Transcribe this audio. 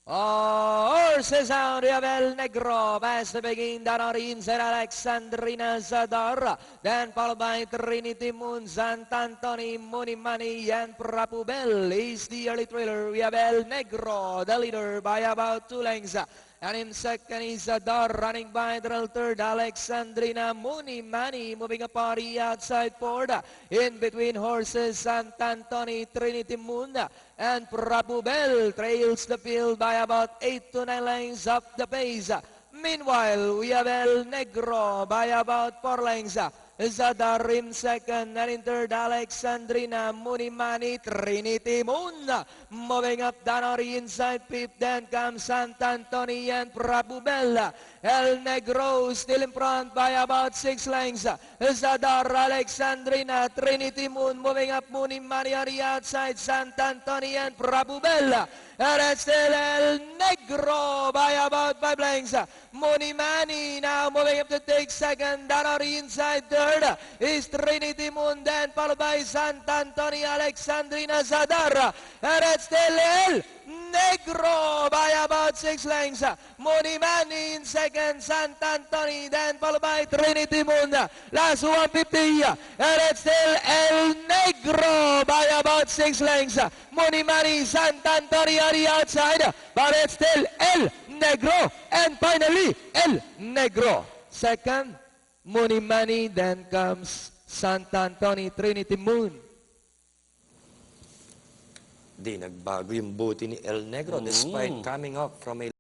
Horses out, Abel Negro, past the beginning, down on the inside, Alexandrina Zadar, then followed by Trinity Moon, Sant'Antoni, Muni Mani, and Prapubel is the early trailer. We have El Negro, the leader by about 2 lengths. And in second is Zadar, running by the third, Alexandrina Muni Mani, moving upon the outside board. In between horses, Sant'Antoni, Trinity Moon, and Prabhubel trails the field by about 8 to 9 lengths up the pace. Meanwhile, we have El Negro by about 4 lengths. Zadar in second, and in third, Alexandrina Munimani, Trinity Moon. Moving up down on the inside fifth, then comes Sant'Antoni and Prabhubel. El Negro still in front by about 6 lengths. Zadar, Alexandrina, Trinity Moon moving up, Munimani on the outside, Sant'Antoni and Prabhubel. And it's still El Negro by about 5 lengths. Munimani now moving up to take second, down on the inside third is Trinity Moon, then followed by Sant'Antoni, Alexandrina, Zadar. And it's still El Negro by about 6 lengths. Munimani in second, Sant'Antoni, then followed by Trinity Moon. Last 150, and it's still El Negro by about 6 lengths. Munimani, Sant'Antoni on the outside, but it's still El Negro, and finally El Negro. Second, Munimani, then comes Sant'Antoni, Trinity Moon. Di nagbago yung buti ni El Negro despite coming up from a